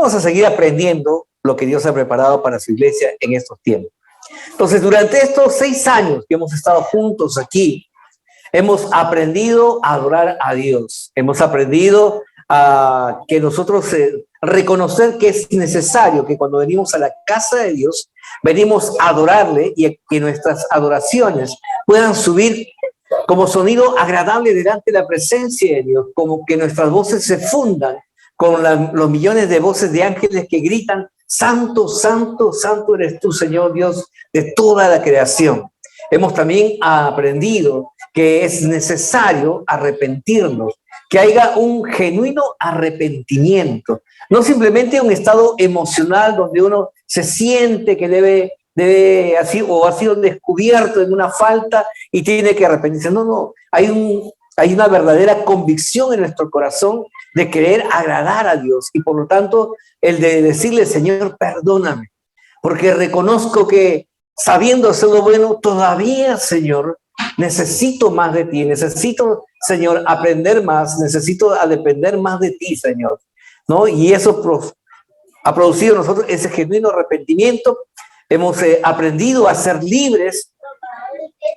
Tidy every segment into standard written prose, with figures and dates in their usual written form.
vamos a seguir aprendiendo lo que Dios ha preparado para su iglesia en estos tiempos. Entonces, durante estos 6 años que hemos estado juntos aquí, hemos aprendido a adorar a Dios. Hemos aprendido a que nosotros reconocer que es necesario que cuando venimos a la casa de Dios, venimos a adorarle y que nuestras adoraciones puedan subir como sonido agradable delante de la presencia de Dios, como que nuestras voces se fundan con los millones de voces de ángeles que gritan: Santo, Santo, Santo eres tú, Señor Dios de toda la creación. Hemos también aprendido que es necesario arrepentirnos, que haya un genuino arrepentimiento, no simplemente un estado emocional donde uno se siente que debe así, o ha sido descubierto en una falta y tiene que arrepentirse. No, hay una verdadera convicción en nuestro corazón de querer agradar a Dios y por lo tanto el de decirle: Señor, perdóname, porque reconozco que sabiendo hacer lo bueno, todavía, Señor, necesito más de ti, necesito, Señor, aprender más, necesito depender más de ti, Señor, ¿no? Y eso ha producido en nosotros ese genuino arrepentimiento. Hemos aprendido a ser libres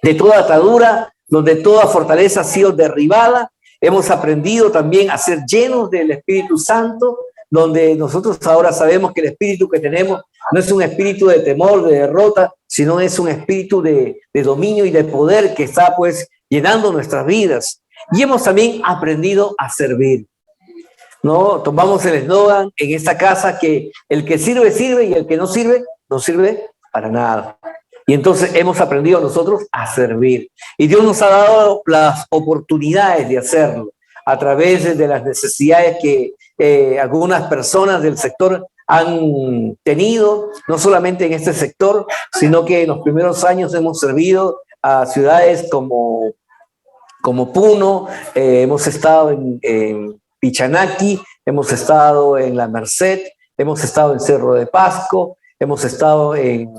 de toda atadura, donde toda fortaleza ha sido derribada. Hemos aprendido también a ser llenos del Espíritu Santo, donde nosotros ahora sabemos que el espíritu que tenemos no es un espíritu de temor, de derrota, sino es un espíritu de dominio y de poder que está pues llenando nuestras vidas. Y hemos también aprendido a servir, ¿no? Tomamos el eslogan en esta casa que el que sirve, sirve, y el que no sirve, no sirve para nada. Y entonces hemos aprendido nosotros a servir. Y Dios nos ha dado las oportunidades de hacerlo a través de las necesidades que algunas personas del sector han tenido, no solamente en este sector, sino que en los primeros años hemos servido a ciudades como Puno, hemos estado en Pichanaki, hemos estado en La Merced, hemos estado en Cerro de Pasco, hemos estado en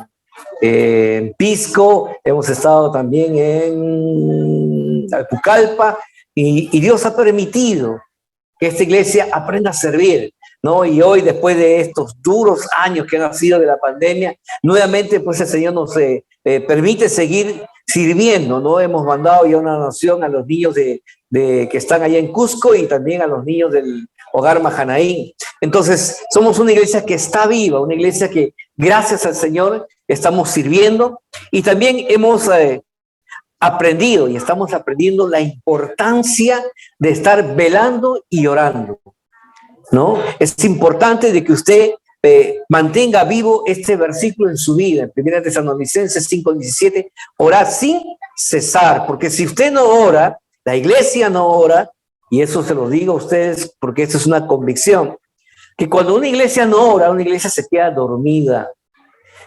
Pisco, hemos estado también en Pucallpa, y Dios ha permitido que esta iglesia aprenda a servir, ¿no? Y hoy, después de estos duros años que han sido de la pandemia, nuevamente pues el Señor nos permite seguir sirviendo, ¿no? Hemos mandado ya una donación a los niños que están allá en Cusco y también a los niños del Hogar Mahanaín. Entonces, somos una iglesia que está viva, una iglesia que, gracias al Señor, estamos sirviendo, y también hemos aprendido y estamos aprendiendo la importancia de estar velando y orando, ¿no? Es importante de que usted mantenga vivo este versículo en su vida, en 1 Tesalonicenses 5:17, orar sin cesar, porque si usted no ora, la iglesia no ora, y eso se lo digo a ustedes porque esto es una convicción, que cuando una iglesia no ora, una iglesia se queda dormida,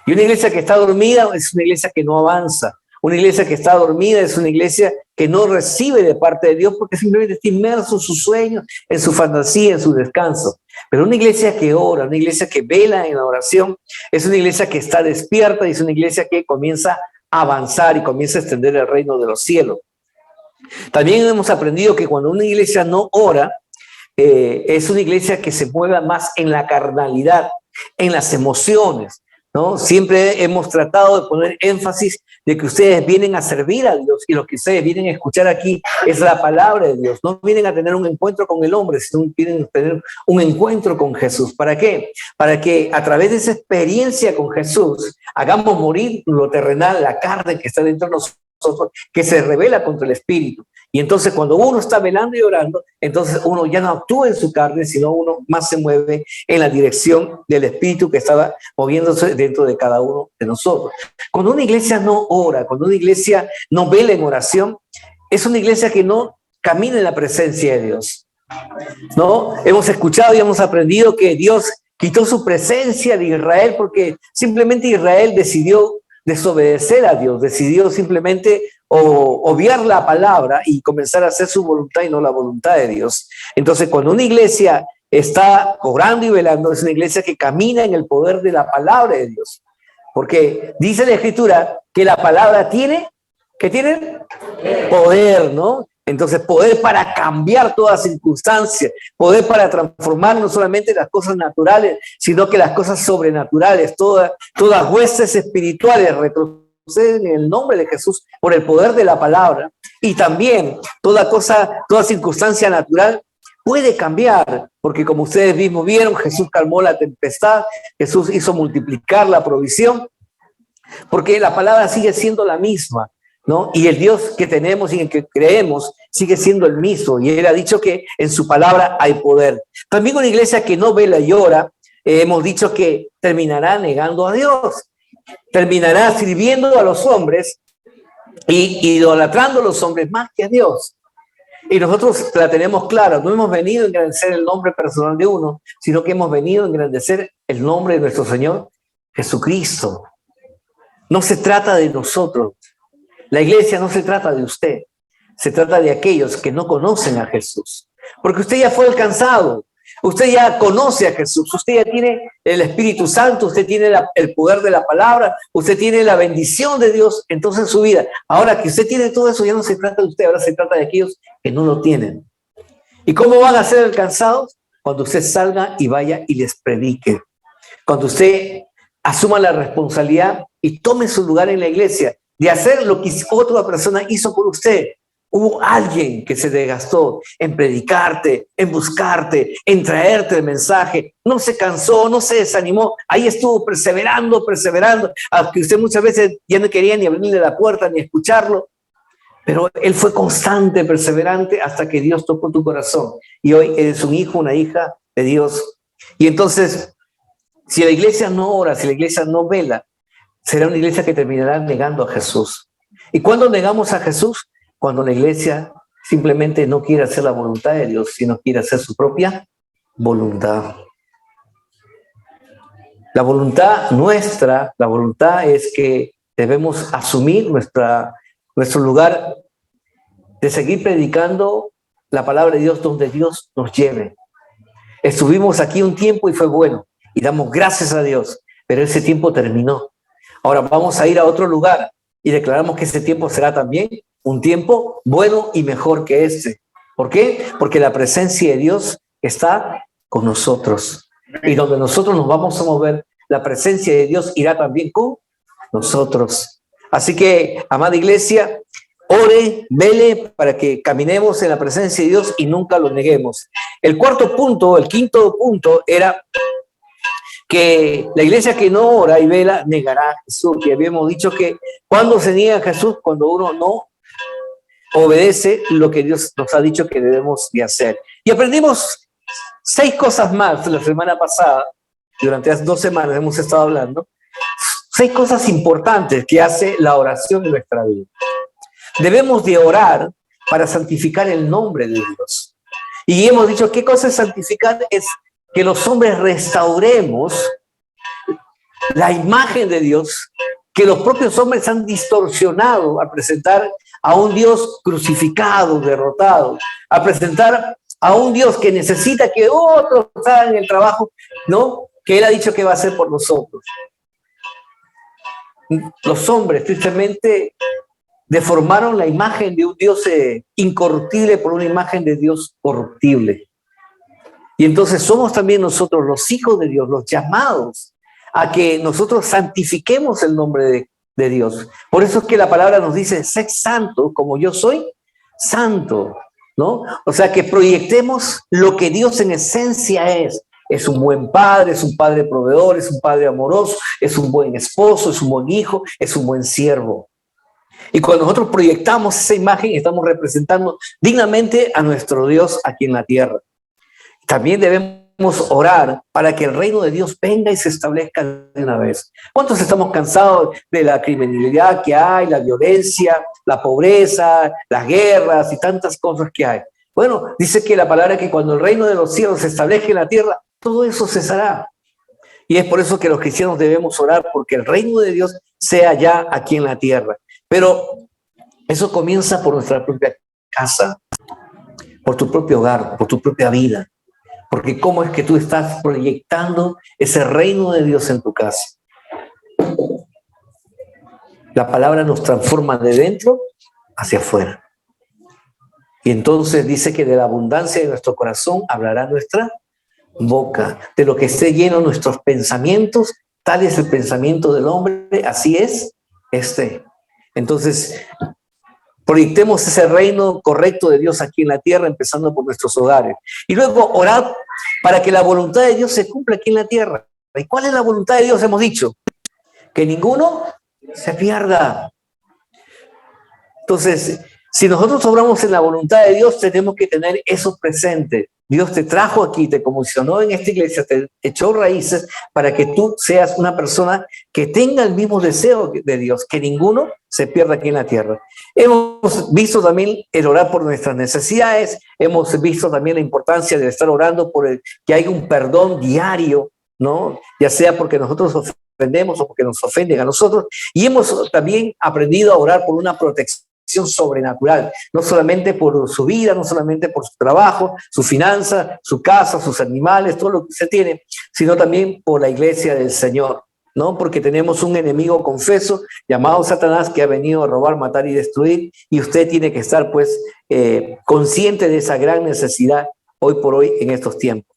y una iglesia que está dormida es una iglesia que no avanza. Una iglesia que está dormida es una iglesia que no recibe de parte de Dios porque simplemente está inmerso en sus sueños, en su fantasía, en su descanso. Pero una iglesia que ora, una iglesia que vela en la oración, es una iglesia que está despierta y es una iglesia que comienza a avanzar y comienza a extender el reino de los cielos. También hemos aprendido que cuando una iglesia no ora, es una iglesia que se mueve más en la carnalidad, en las emociones, ¿no? Siempre hemos tratado de poner énfasis de que ustedes vienen a servir a Dios, y lo que ustedes vienen a escuchar aquí es la palabra de Dios. No vienen a tener un encuentro con el hombre, sino vienen a tener un encuentro con Jesús. ¿Para qué? Para que a través de esa experiencia con Jesús hagamos morir lo terrenal, la carne que está dentro de nosotros, que se revela contra el espíritu. Y entonces cuando uno está velando y orando, entonces uno ya no actúa en su carne, sino uno más se mueve en la dirección del espíritu que estaba moviéndose dentro de cada uno de nosotros. Cuando una iglesia no ora, cuando una iglesia no vela en oración, es una iglesia que no camina en la presencia de Dios, ¿no? Hemos escuchado y hemos aprendido que Dios quitó su presencia de Israel porque simplemente Israel decidió desobedecer a Dios, decidió simplemente obviar la palabra y comenzar a hacer su voluntad y no la voluntad de Dios. Entonces, cuando una iglesia está orando y velando, es una iglesia que camina en el poder de la palabra de Dios. Porque dice la Escritura que la palabra tiene, ¿qué tiene? Poder, ¿no? Entonces, poder para cambiar toda circunstancia, poder para transformar no solamente las cosas naturales, sino que las cosas sobrenaturales, todas huestes espirituales retroceden en el nombre de Jesús por el poder de la palabra. Y también toda circunstancia natural puede cambiar, porque como ustedes mismos vieron, Jesús calmó la tempestad, Jesús hizo multiplicar la provisión, porque la palabra sigue siendo la misma, ¿no? Y el Dios que tenemos y en que creemos sigue siendo el mismo, y Él ha dicho que en su palabra hay poder. También una iglesia que no vela y ora, hemos dicho que terminará negando a Dios, terminará sirviendo a los hombres y idolatrando a los hombres más que a Dios. Y nosotros la tenemos clara, no hemos venido a engrandecer el nombre personal de uno, sino que hemos venido a engrandecer el nombre de nuestro Señor Jesucristo. No se trata de nosotros. La iglesia no se trata de usted. Se trata de aquellos que no conocen a Jesús. Porque usted ya fue alcanzado. Usted ya conoce a Jesús. Usted ya tiene el Espíritu Santo. Usted tiene el poder de la palabra. Usted tiene la bendición de Dios entonces en su vida. Ahora que usted tiene todo eso, ya no se trata de usted. Ahora se trata de aquellos que no lo tienen. ¿Y cómo van a ser alcanzados? Cuando usted salga y vaya y les predique. Cuando usted asuma la responsabilidad y tome su lugar en la iglesia de hacer lo que otra persona hizo por usted. Hubo alguien que se desgastó en predicarte, en buscarte, en traerte el mensaje. No se cansó, no se desanimó. Ahí estuvo perseverando, aunque usted muchas veces ya no quería ni abrirle la puerta ni escucharlo. Pero él fue constante, perseverante, hasta que Dios tocó tu corazón. Y hoy eres un hijo, una hija de Dios. Y entonces, si la iglesia no ora, si la iglesia no vela, será una iglesia que terminará negando a Jesús. ¿Y cuándo negamos a Jesús? Cuando la iglesia simplemente no quiere hacer la voluntad de Dios, sino quiere hacer su propia voluntad. La voluntad nuestra, la voluntad es que debemos asumir nuestro lugar de seguir predicando la palabra de Dios donde Dios nos lleve. Estuvimos aquí un tiempo y fue bueno, y damos gracias a Dios, pero ese tiempo terminó. Ahora vamos a ir a otro lugar y declaramos que ese tiempo será también un tiempo bueno y mejor que este. ¿Por qué? Porque la presencia de Dios está con nosotros. Y donde nosotros nos vamos a mover, la presencia de Dios irá también con nosotros. Así que, amada iglesia, ore, vele para que caminemos en la presencia de Dios y nunca lo neguemos. El quinto punto era que la iglesia que no ora y vela negará a Jesús. Y habíamos dicho que cuando se niega a Jesús, cuando uno no obedece lo que Dios nos ha dicho que debemos de hacer. Y aprendimos 6 cosas más la semana pasada. Durante las 2 semanas hemos estado hablando. 6 cosas importantes que hace la oración en nuestra vida. Debemos de orar para santificar el nombre de Dios. Y hemos dicho, ¿qué cosa es santificar? Es que los hombres restauremos la imagen de Dios, que los propios hombres han distorsionado a presentar a un Dios crucificado, derrotado, a presentar a un Dios que necesita que otros hagan el trabajo, ¿no? Que Él ha dicho que va a hacer por nosotros. Los hombres, tristemente, deformaron la imagen de un Dios incorruptible por una imagen de Dios corruptible. Y entonces somos también nosotros los hijos de Dios, los llamados a que nosotros santifiquemos el nombre de Dios. Por eso es que la palabra nos dice, sed santo como yo soy santo, ¿no? O sea, que proyectemos lo que Dios en esencia es. Es un buen padre, es un padre proveedor, es un padre amoroso, es un buen esposo, es un buen hijo, es un buen siervo. Y cuando nosotros proyectamos esa imagen, estamos representando dignamente a nuestro Dios aquí en la tierra. También debemos orar para que el reino de Dios venga y se establezca de una vez. ¿Cuántos estamos cansados de la criminalidad que hay, la violencia, la pobreza, las guerras y tantas cosas que hay? Bueno, dice que la palabra que cuando el reino de los cielos se establezca en la tierra, todo eso cesará. Y es por eso que los cristianos debemos orar porque el reino de Dios sea ya aquí en la tierra. Pero eso comienza por nuestra propia casa, por tu propio hogar, por tu propia vida. Porque ¿cómo es que tú estás proyectando ese reino de Dios en tu casa? La palabra nos transforma de dentro hacia afuera. Y entonces dice que de la abundancia de nuestro corazón hablará nuestra boca. De lo que esté lleno nuestros pensamientos, tal es el pensamiento del hombre, así es este. Entonces, proyectemos ese reino correcto de Dios aquí en la tierra, empezando por nuestros hogares. Y luego orar para que la voluntad de Dios se cumpla aquí en la tierra. ¿Y cuál es la voluntad de Dios? Hemos dicho que ninguno se pierda. Entonces, si nosotros obramos en la voluntad de Dios, tenemos que tener eso presente. Dios te trajo aquí, te comisionó en esta iglesia, te echó raíces para que tú seas una persona que tenga el mismo deseo de Dios, que ninguno se pierda aquí en la tierra. Hemos visto también el orar por nuestras necesidades, hemos visto también la importancia de estar orando por que haya un perdón diario, ¿no? Ya sea porque nosotros ofendemos o porque nos ofenden a nosotros, y hemos también aprendido a orar por una protección sobrenatural, no solamente por su vida, no solamente por su trabajo, su finanza, su casa, sus animales, todo lo que se tiene, sino también por la iglesia del Señor, ¿no? Porque tenemos un enemigo confeso llamado Satanás que ha venido a robar, matar y destruir, y usted tiene que estar pues consciente de esa gran necesidad hoy por hoy en estos tiempos.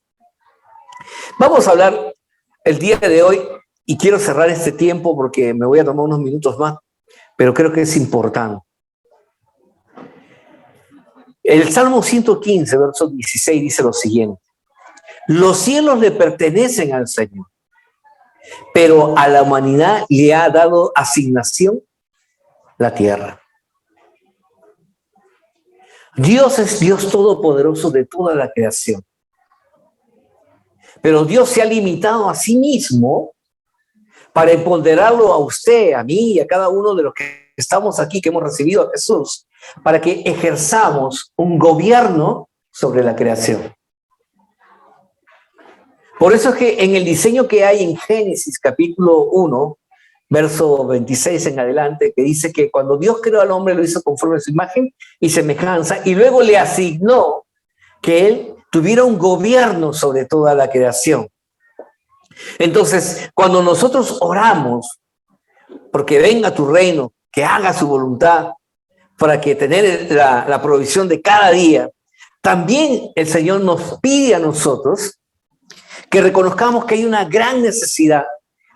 Vamos a hablar el día de hoy, y quiero cerrar este tiempo porque me voy a tomar unos minutos más, pero creo que es importante. El Salmo 115, verso 16, dice lo siguiente: los cielos le pertenecen al Señor, pero a la humanidad le ha dado asignación la tierra. Dios es Dios todopoderoso de toda la creación, pero Dios se ha limitado a sí mismo para empoderarlo a usted, a mí y a cada uno de los que estamos aquí, que hemos recibido a Jesús, para que ejerzamos un gobierno sobre la creación. Por eso es que en el diseño que hay en Génesis capítulo 1, verso 26 en adelante, que dice que cuando Dios creó al hombre lo hizo conforme a su imagen y semejanza, y luego le asignó que él tuviera un gobierno sobre toda la creación. Entonces, cuando nosotros oramos porque venga tu reino, que haga su voluntad, para que tener la provisión de cada día, también el Señor nos pide a nosotros que reconozcamos que hay una gran necesidad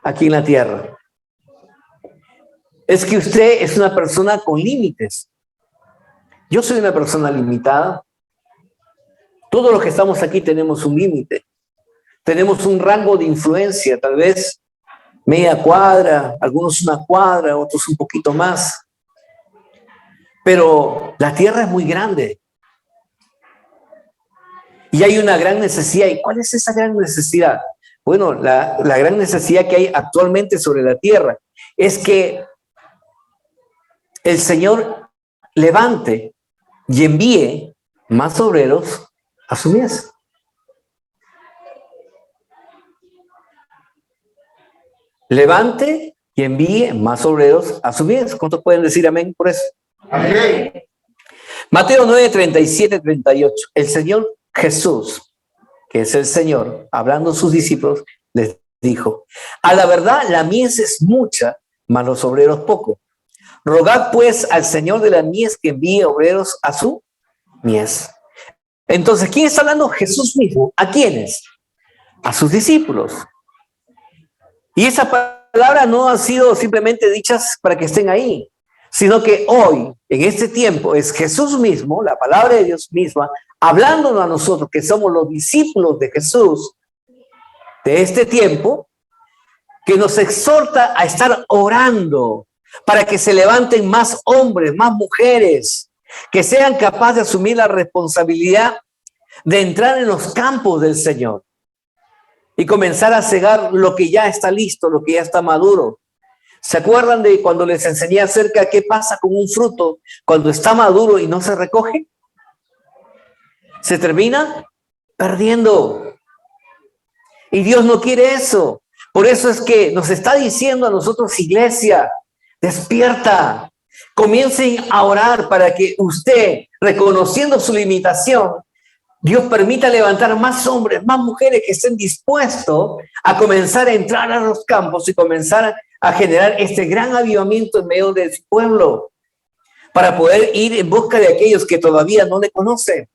aquí en la tierra. Es que usted es una persona con límites. Yo soy una persona limitada. Todos los que estamos aquí tenemos un límite. Tenemos un rango de influencia, tal vez media cuadra, algunos una cuadra, otros un poquito más. Pero la tierra es muy grande. Y hay una gran necesidad. ¿Y cuál es esa gran necesidad? Bueno, la gran necesidad que hay actualmente sobre la tierra es que el Señor levante y envíe más obreros a su mies. Levante y envíe más obreros a su mies. ¿Cuántos pueden decir amén por eso? Amén. Mateo 9, 37, 38. El Señor Jesús, que es el Señor, hablando a sus discípulos, les dijo: a la verdad la mies es mucha, mas los obreros poco. Rogad pues al Señor de la mies que envíe obreros a su mies. Entonces, ¿quién está hablando? Jesús mismo. ¿A quiénes? A sus discípulos. Y esa palabra no ha sido simplemente dichas para que estén ahí, sino que hoy, en este tiempo, es Jesús mismo, la palabra de Dios misma, hablándonos a nosotros que somos los discípulos de Jesús de este tiempo, que nos exhorta a estar orando para que se levanten más hombres, más mujeres, que sean capaces de asumir la responsabilidad de entrar en los campos del Señor y comenzar a cegar lo que ya está listo, lo que ya está maduro. ¿Se acuerdan de cuando les enseñé acerca de qué pasa con un fruto cuando está maduro y no se recoge? Se termina perdiendo. Y Dios no quiere eso. Por eso es que nos está diciendo a nosotros, iglesia, despierta. Comiencen a orar para que usted, reconociendo su limitación, Dios permita levantar más hombres, más mujeres que estén dispuestos a comenzar a entrar a los campos y comenzar a generar este gran avivamiento en medio del pueblo. para poder ir en busca de aquellos que todavía no le conocen.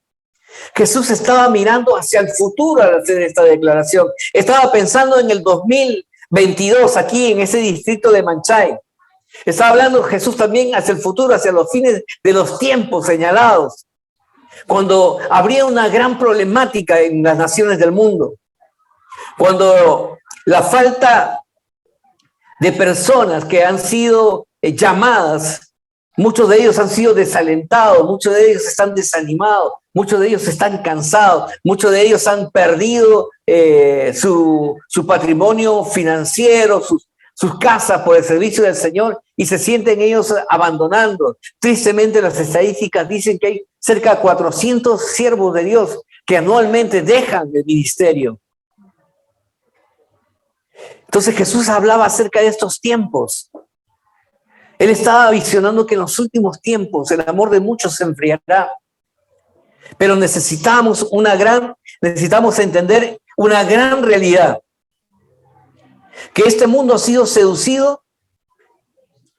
Jesús estaba mirando hacia el futuro al hacer esta declaración. Estaba pensando en el 2022, aquí en ese distrito de Manchay. Estaba hablando Jesús también hacia el futuro, hacia los fines de los tiempos señalados, cuando habría una gran problemática en las naciones del mundo, cuando la falta de personas que han sido llamadas, muchos de ellos han sido desalentados, muchos de ellos están desanimados, muchos de ellos están cansados, muchos de ellos han perdido su patrimonio financiero, sus casas por el servicio del Señor y se sienten ellos abandonando. Tristemente las estadísticas dicen que hay cerca de 400 siervos de Dios que anualmente dejan el ministerio. Entonces Jesús hablaba acerca de estos tiempos. Él estaba visionando que en los últimos tiempos el amor de muchos se enfriará. Pero necesitamos entender una gran realidad. Que este mundo ha sido seducido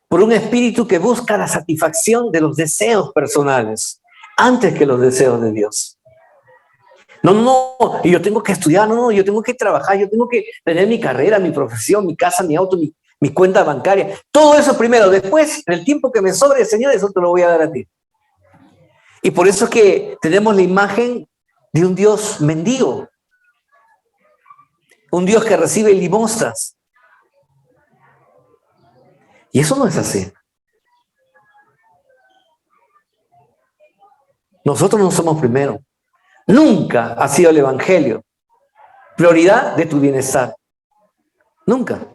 por un espíritu que busca la satisfacción de los deseos personales antes que los deseos de Dios. No, yo tengo que estudiar, no, yo tengo que trabajar, yo tengo que tener mi carrera, mi profesión, mi casa, mi auto, mi cuenta bancaria. Todo eso primero, después, en el tiempo que me sobre, Señor, eso te lo voy a dar a ti. Y por eso es que tenemos la imagen de un Dios mendigo, un Dios que recibe limosnas. Y eso no es así. Nosotros no somos primero. Nunca ha sido el evangelio prioridad de tu bienestar. Nunca.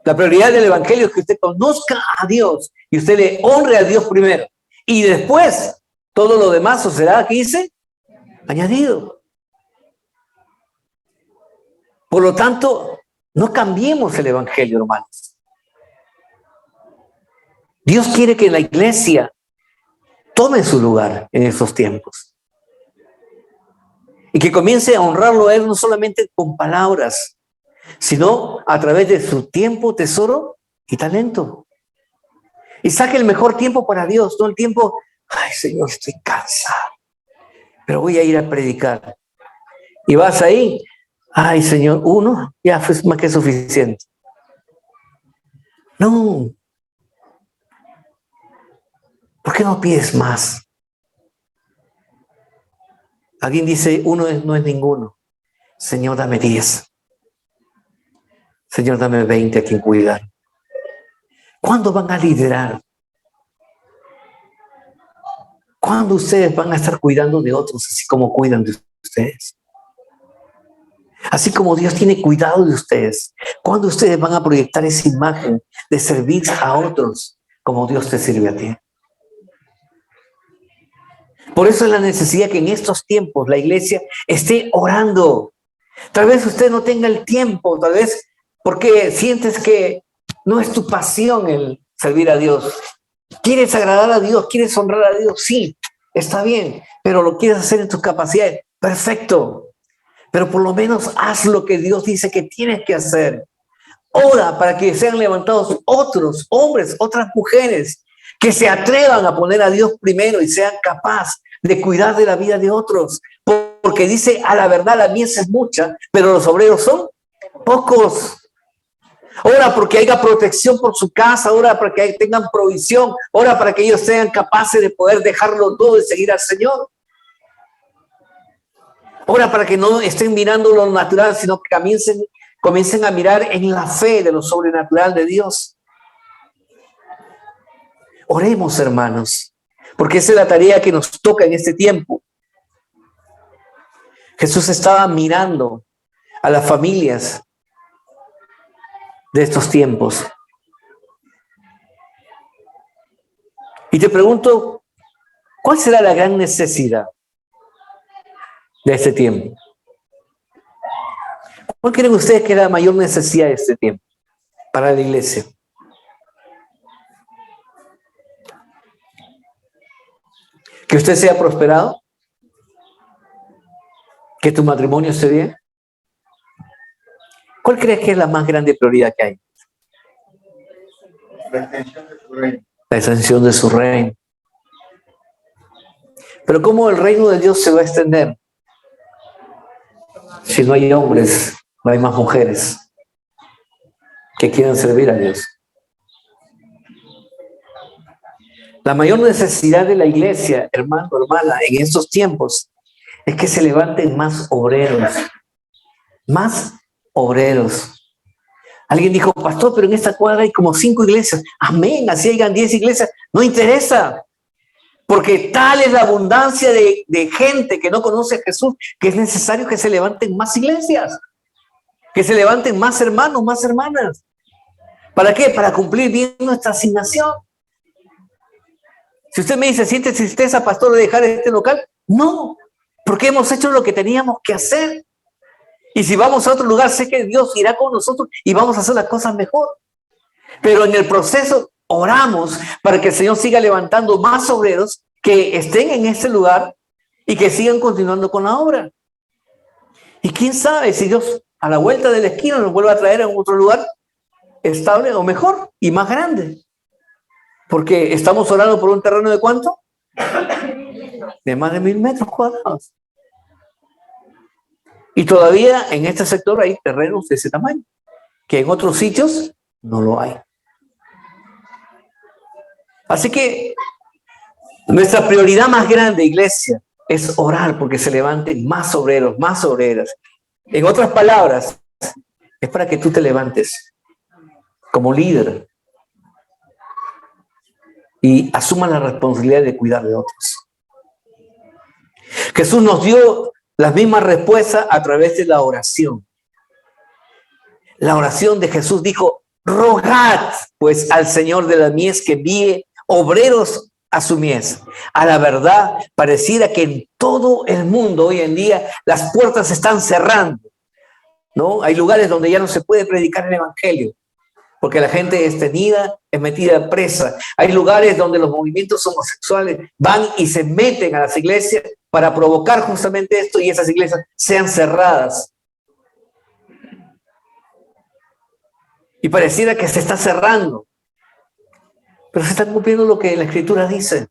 La prioridad del evangelio es que usted conozca a Dios y usted le honre a Dios primero. Y después, todo lo demás os será, ¿qué dice? Añadido. Por lo tanto, no cambiemos el evangelio, hermanos. Dios quiere que la iglesia tome su lugar en estos tiempos. Y que comience a honrarlo a Él no solamente con palabras, sino a través de su tiempo, tesoro y talento. Y saque el mejor tiempo para Dios, no el tiempo, ay Señor, estoy cansado, pero voy a ir a predicar. Y vas ahí, ay Señor, uno ya fue más que suficiente. No. ¿Por qué no pides más? Alguien dice, uno no es ninguno. Señor, dame 10. Señor, dame 20 a quien cuidar. ¿Cuándo van a liderar? ¿Cuándo ustedes van a estar cuidando de otros así como cuidan de ustedes? Así como Dios tiene cuidado de ustedes. ¿Cuándo ustedes van a proyectar esa imagen de servir a otros como Dios te sirve a ti? Por eso es la necesidad que en estos tiempos la iglesia esté orando. Tal vez usted no tenga el tiempo, tal vez porque sientes que no es tu pasión el servir a Dios. ¿Quieres agradar a Dios? ¿Quieres honrar a Dios? Sí, está bien, pero lo quieres hacer en tus capacidades. Perfecto. Pero por lo menos haz lo que Dios dice que tienes que hacer. Ora para que sean levantados otros hombres, otras mujeres, que se atrevan a poner a Dios primero y sean capaces de cuidar de la vida de otros. Porque dice, a la verdad la mies es mucha, pero los obreros son pocos. Ora porque haya protección por su casa, ora para que tengan provisión, ora para que ellos sean capaces de poder dejarlo todo y seguir al Señor. Ora para que no estén mirando lo natural, sino que comiencen a mirar en la fe de lo sobrenatural de Dios. Oremos, hermanos, porque esa es la tarea que nos toca en este tiempo. Jesús estaba mirando a las familias de estos tiempos. Y te pregunto, ¿cuál será la gran necesidad de este tiempo? ¿Cuál creen ustedes que es la mayor necesidad de este tiempo para la iglesia? ¿Que usted sea prosperado? ¿Que tu matrimonio esté bien? ¿Cuál crees que es la más grande prioridad que hay? La extensión de su reino. la extensión de su reino. Pero ¿cómo el reino de Dios se va a extender? Si no hay hombres, no hay más mujeres que quieran servir a Dios. La mayor necesidad de la iglesia, hermano, hermana, en estos tiempos, es que se levanten más obreros. Más obreros. Alguien dijo, pastor, pero en esta cuadra hay como 5 iglesias. Amén, así hayan 10 iglesias. No interesa. Porque tal es la abundancia de gente que no conoce a Jesús, que es necesario que se levanten más iglesias. Que se levanten más hermanos, más hermanas. ¿Para qué? Para cumplir bien nuestra asignación. Si usted me dice, ¿siente tristeza, pastor, de dejar este local? No, porque hemos hecho lo que teníamos que hacer. Y si vamos a otro lugar, sé que Dios irá con nosotros y vamos a hacer las cosas mejor. Pero en el proceso oramos para que el Señor siga levantando más obreros que estén en este lugar y que sigan continuando con la obra. Y quién sabe si Dios a la vuelta de la esquina nos vuelve a traer a otro lugar estable o mejor y más grande. Porque estamos orando por un terreno de ¿cuánto? De más de 1000 metros cuadrados. Y todavía en este sector hay terrenos de ese tamaño, que en otros sitios no lo hay. Así que nuestra prioridad más grande, iglesia, es orar porque se levanten más obreros, más obreras. En otras palabras, es para que tú te levantes como líder y asuma la responsabilidad de cuidar de otros. Jesús nos dio las mismas respuestas a través de la oración. La oración de Jesús dijo, rogad pues al Señor de la mies que envíe obreros a su mies. A la verdad, pareciera que en todo el mundo hoy en día las puertas se están cerrando, ¿no? Hay lugares donde ya no se puede predicar el evangelio, porque la gente es tenida, es metida presa. Hay lugares donde los movimientos homosexuales van y se meten a las iglesias para provocar justamente esto y esas iglesias sean cerradas. Y pareciera que se está cerrando. Pero se está cumpliendo lo que la Escritura dice.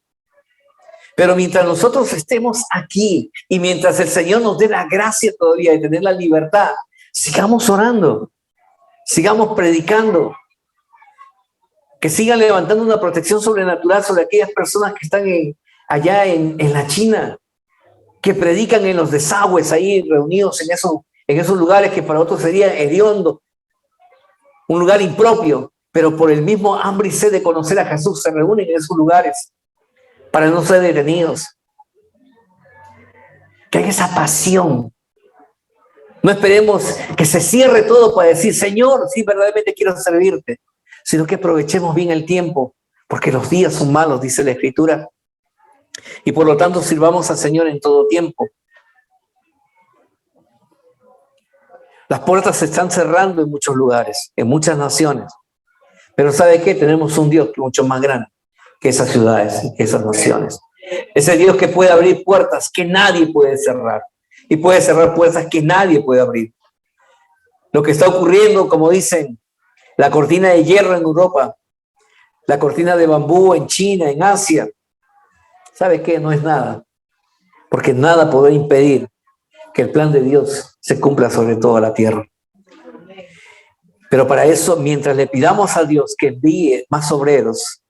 Pero mientras nosotros estemos aquí y mientras el Señor nos dé la gracia todavía de tener la libertad, sigamos orando, sigamos predicando, que sigan levantando una protección sobrenatural sobre aquellas personas que están allá en la China, que predican en los desagües ahí reunidos en esos lugares que para otros sería hediondo, un lugar impropio, pero por el mismo hambre y sed de conocer a Jesús se reúnen en esos lugares para no ser detenidos. Que haya esa pasión. No esperemos que se cierre todo para decir, Señor, sí, verdaderamente quiero servirte, sino que aprovechemos bien el tiempo, porque los días son malos, dice la Escritura, y por lo tanto sirvamos al Señor en todo tiempo. Las puertas se están cerrando en muchos lugares, en muchas naciones, pero ¿sabe qué? Tenemos un Dios que es mucho más grande que esas ciudades, que esas naciones. Ese Dios que puede abrir puertas que nadie puede cerrar y puede cerrar puertas que nadie puede abrir. Lo que está ocurriendo, como dicen, la cortina de hierro en Europa, la cortina de bambú en China, en Asia, ¿sabe qué? No es nada, porque nada podrá impedir que el plan de Dios se cumpla sobre toda la tierra. Pero para eso, mientras le pidamos a Dios que envíe más obreros,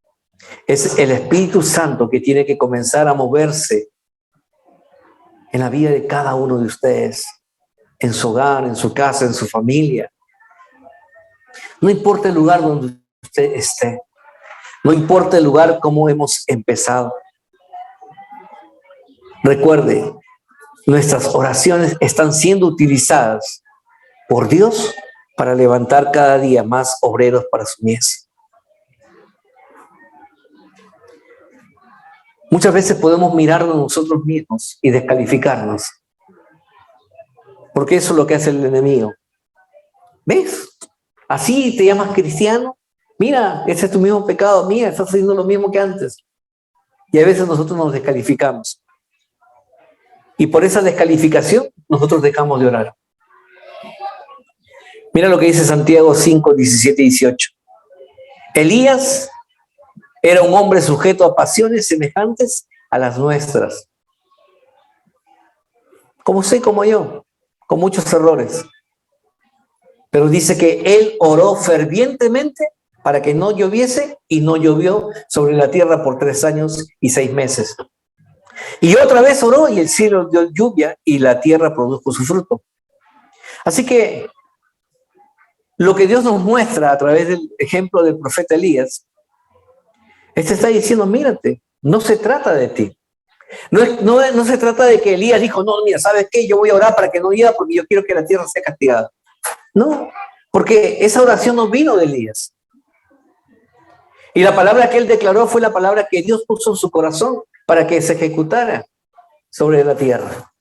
es el Espíritu Santo que tiene que comenzar a moverse en la vida de cada uno de ustedes, en su hogar, en su casa, en su familia. No importa el lugar donde usted esté, no importa el lugar como hemos empezado. Recuerde, nuestras oraciones están siendo utilizadas por Dios para levantar cada día más obreros para su mies. Muchas veces podemos mirarnos nosotros mismos y descalificarnos, porque eso es lo que hace el enemigo. ¿Ves? Así te llamas cristiano. Mira, ese es tu mismo pecado. Mira, estás haciendo lo mismo que antes. Y a veces nosotros nos descalificamos. Y por esa descalificación, nosotros dejamos de orar. Mira lo que dice Santiago 5, 17 y 18. Elías Era un hombre sujeto a pasiones semejantes a las nuestras. Como usted y como yo, con muchos errores. Pero dice que él oró fervientemente para que no lloviese y no llovió sobre la tierra por 3 años y 6 meses. Y otra vez oró y el cielo dio lluvia y la tierra produjo su fruto. Así que lo que Dios nos muestra a través del ejemplo del profeta Elías, está diciendo, mírate, no se trata de ti. No se trata de que Elías dijo, no, mira, ¿sabes qué? Yo voy a orar para que no llueva porque yo quiero que la tierra sea castigada. No, porque esa oración no vino de Elías. Y la palabra que él declaró fue la palabra que Dios puso en su corazón para que se ejecutara sobre la tierra.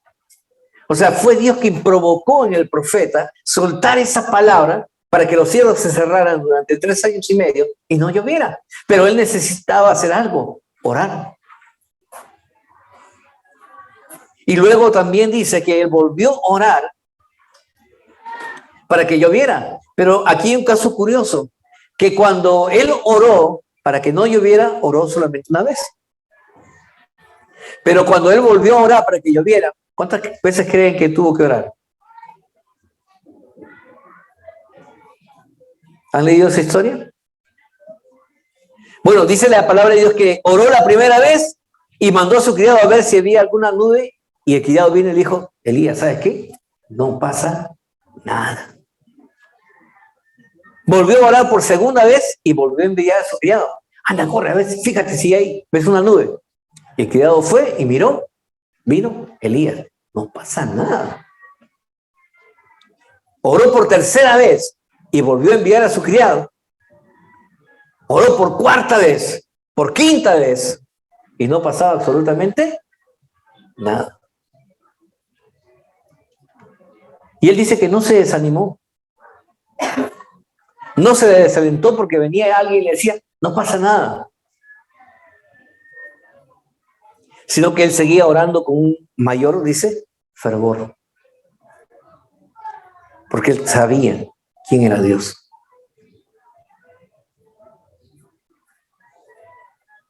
O sea, fue Dios quien provocó en el profeta soltar esa palabra para que los cielos se cerraran durante 3 años y medio y no lloviera. Pero él necesitaba hacer algo, orar. Y luego también dice que él volvió a orar para que lloviera. Pero aquí hay un caso curioso, que cuando él oró para que no lloviera, oró solamente una vez. Pero cuando él volvió a orar para que lloviera, ¿cuántas veces creen que tuvo que orar? ¿Han leído esa historia? Bueno, dice la palabra de Dios que oró la primera vez y mandó a su criado a ver si había alguna nube, y el criado vino y le dijo, Elías, ¿sabes qué? No pasa nada. Volvió a orar por segunda vez y volvió a enviar a su criado. Anda, corre, a ver, fíjate si hay, ves una nube. Y el criado fue y miró, vino Elías, no pasa nada. Oró por tercera vez y volvió a enviar a su criado. Oró por cuarta vez, por quinta vez, y no pasaba absolutamente nada. Y él dice que no se desanimó. No se desalentó porque venía alguien y le decía, no pasa nada. Sino que él seguía orando con un mayor, dice, fervor. Porque él sabía quién era Dios.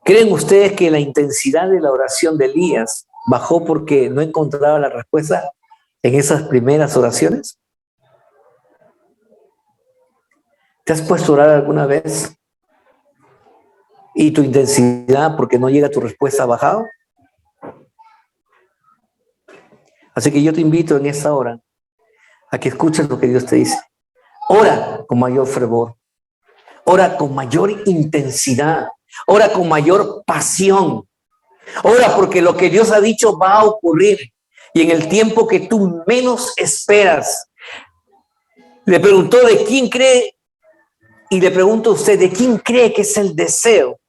¿Creen ustedes que la intensidad de la oración de Elías bajó porque no encontraba la respuesta en esas primeras oraciones? ¿Te has puesto a orar alguna vez y tu intensidad porque no llega tu respuesta ha bajado? Así que yo te invito en esta hora a que escuches lo que Dios te dice. Ora con mayor fervor, ora con mayor intensidad, ora con mayor pasión, ora porque lo que Dios ha dicho va a ocurrir y en el tiempo que tú menos esperas. Le preguntó de quién cree y le pregunto a usted, ¿de quién cree que es el deseo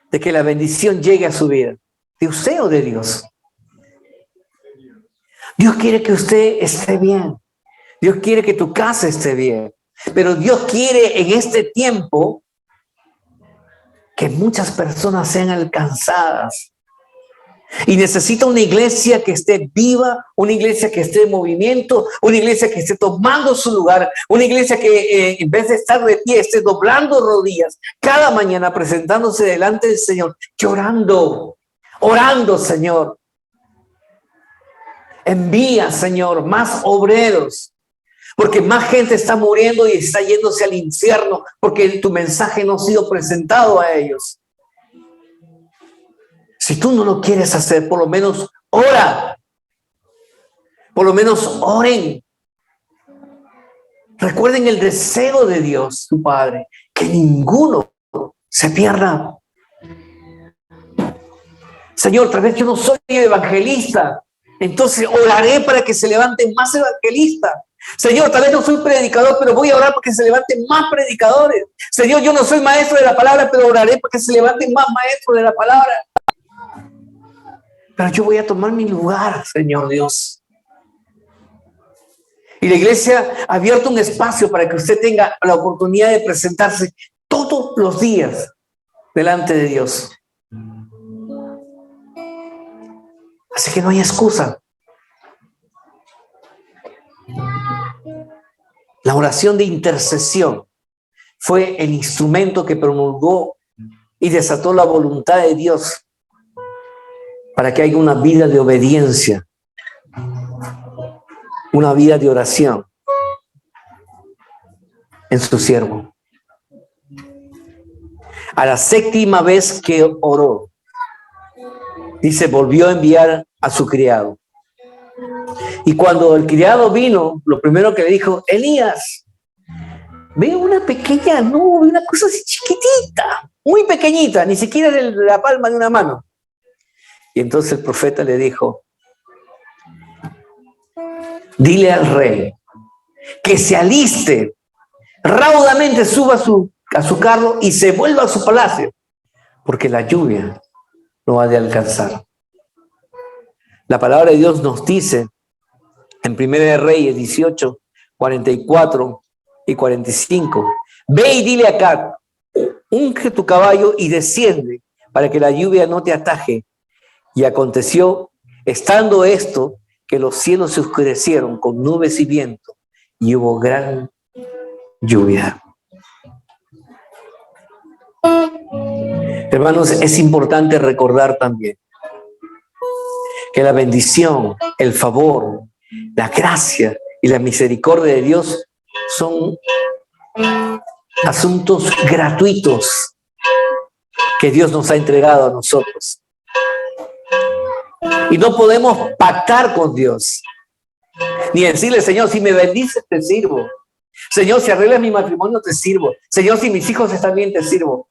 de que la bendición llegue a su vida? ¿De usted o de Dios? Dios quiere que usted esté bien. Dios quiere que tu casa esté bien. Pero Dios quiere en este tiempo que muchas personas sean alcanzadas. Y necesita una iglesia que esté viva, una iglesia que esté en movimiento, una iglesia que esté tomando su lugar, una iglesia que en vez de estar de pie esté doblando rodillas cada mañana presentándose delante del Señor, llorando, orando, Señor. Envía, Señor, más obreros, porque más gente está muriendo y está yéndose al infierno porque tu mensaje no ha sido presentado a ellos. Si tú no lo quieres hacer, por lo menos ora. Por lo menos oren. Recuerden el deseo de Dios, tu Padre, que ninguno se pierda. Señor, tal vez yo no soy evangelista, entonces oraré para que se levanten más evangelistas. Señor, tal vez no soy predicador, pero voy a orar para que se levanten más predicadores. Señor, yo no soy maestro de la palabra, pero oraré para que se levanten más maestros de la palabra. Pero yo voy a tomar mi lugar, Señor Dios. Y la iglesia ha abierto un espacio para que usted tenga la oportunidad de presentarse todos los días delante de Dios. Así que no hay excusa. La oración de intercesión fue el instrumento que promulgó y desató la voluntad de Dios para que haya una vida de obediencia, una vida de oración en su siervo. A la séptima vez que oró, dice, volvió a enviar a su criado. Y cuando el criado vino, lo primero que le dijo, Elías, veo una pequeña nube, una cosa así chiquitita, muy pequeñita, ni siquiera de la palma de una mano. Y entonces el profeta le dijo, dile al rey que se aliste, raudamente suba a su carro y se vuelva a su palacio, porque la lluvia no ha de alcanzar. La palabra de Dios nos dice en 1 de Reyes 18, 44 y 45, ve y dile a Acab, unge tu caballo y desciende para que la lluvia no te ataje. Y aconteció, estando esto, que los cielos se oscurecieron con nubes y viento, y hubo gran lluvia. Hermanos, es importante recordar también que la bendición, el favor, la gracia y la misericordia de Dios son asuntos gratuitos que Dios nos ha entregado a nosotros. Y no podemos pactar con Dios, ni decirle, Señor, si me bendices, te sirvo. Señor, si arreglas mi matrimonio, te sirvo. Señor, si mis hijos están bien, te sirvo.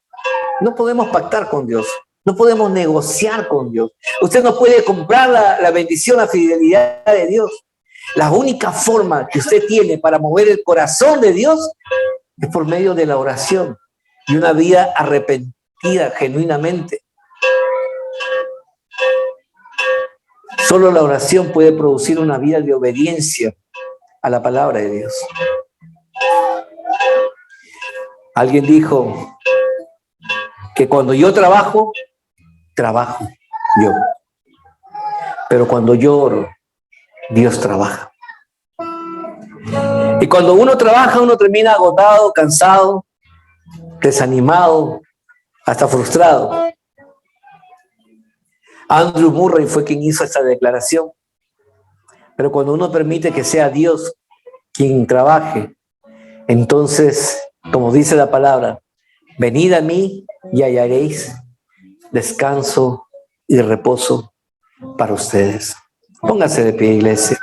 No podemos pactar con Dios. No podemos negociar con Dios. Usted no puede comprar la bendición, la fidelidad de Dios. La única forma que usted tiene para mover el corazón de Dios es por medio de la oración y una vida arrepentida genuinamente. Solo la oración puede producir una vida de obediencia a la palabra de Dios. Alguien dijo que cuando yo trabajo yo. Pero cuando yo oro, Dios trabaja. Y cuando uno trabaja, uno termina agotado, cansado, desanimado, hasta frustrado. Andrew Murray fue quien hizo esta declaración. Pero cuando uno permite que sea Dios quien trabaje, entonces, como dice la palabra, venid a mí y hallaréis descanso y reposo para ustedes. Pónganse de pie, iglesia.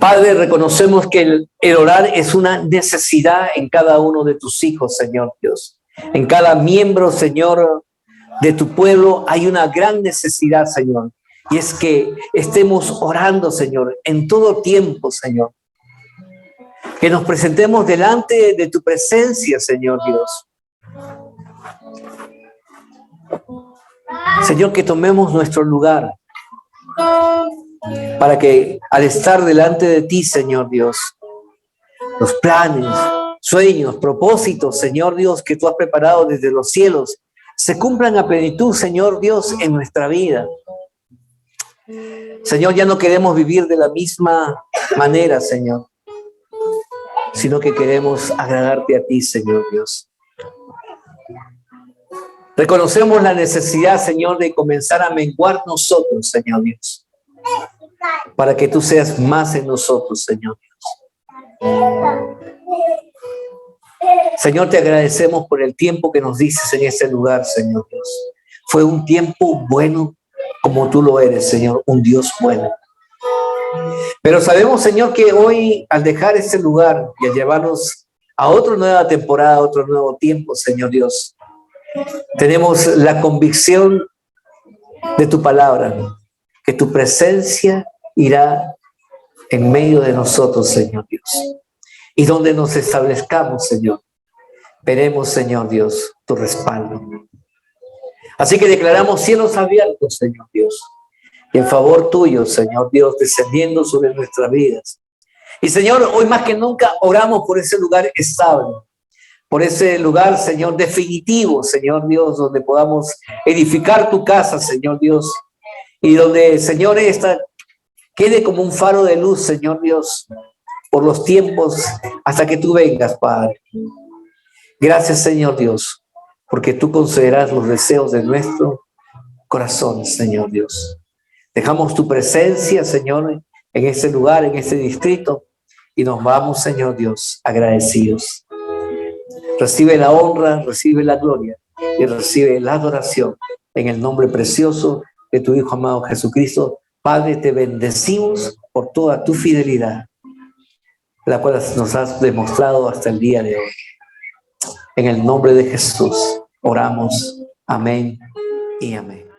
Padre, reconocemos que el orar es una necesidad en cada uno de tus hijos, Señor Dios. En cada miembro, Señor, de tu pueblo hay una gran necesidad, Señor. Y es que estemos orando, Señor, en todo tiempo, Señor. Que nos presentemos delante de tu presencia, Señor Dios. Señor, que tomemos nuestro lugar para que al estar delante de ti, Señor Dios, los planes, sueños, propósitos, Señor Dios, que tú has preparado desde los cielos, se cumplan a plenitud, Señor Dios, en nuestra vida. Señor, ya no queremos vivir de la misma manera, Señor, sino que queremos agradarte a ti, Señor Dios. Reconocemos la necesidad, Señor, de comenzar a menguar nosotros, Señor Dios, para que tú seas más en nosotros, Señor Dios. Señor, te agradecemos por el tiempo que nos dices en este lugar, Señor Dios. Fue un tiempo bueno como tú lo eres, Señor, un Dios bueno. Pero sabemos, Señor, que hoy al dejar este lugar y al llevarnos a otra nueva temporada, a otro nuevo tiempo, Señor Dios, tenemos la convicción de tu palabra, que tu presencia irá en medio de nosotros, Señor Dios. Y donde nos establezcamos, Señor, veremos, Señor Dios, tu respaldo. Así que declaramos cielos abiertos, Señor Dios, y en favor tuyo, Señor Dios, descendiendo sobre nuestras vidas. Y, Señor, hoy más que nunca oramos por ese lugar estable, por ese lugar, Señor, definitivo, Señor Dios, donde podamos edificar tu casa, Señor Dios, y donde, Señor, esta quede como un faro de luz, Señor Dios, por los tiempos hasta que tú vengas, Padre. Gracias, Señor Dios, porque tú concederás los deseos de nuestro corazón, Señor Dios. Dejamos tu presencia, Señor, en este lugar, en este distrito, y nos vamos, Señor Dios, agradecidos. Recibe la honra, recibe la gloria y recibe la adoración en el nombre precioso de tu Hijo amado Jesucristo. Padre, te bendecimos por toda tu fidelidad, la cual nos has demostrado hasta el día de hoy. En el nombre de Jesús oramos. Amén y amén.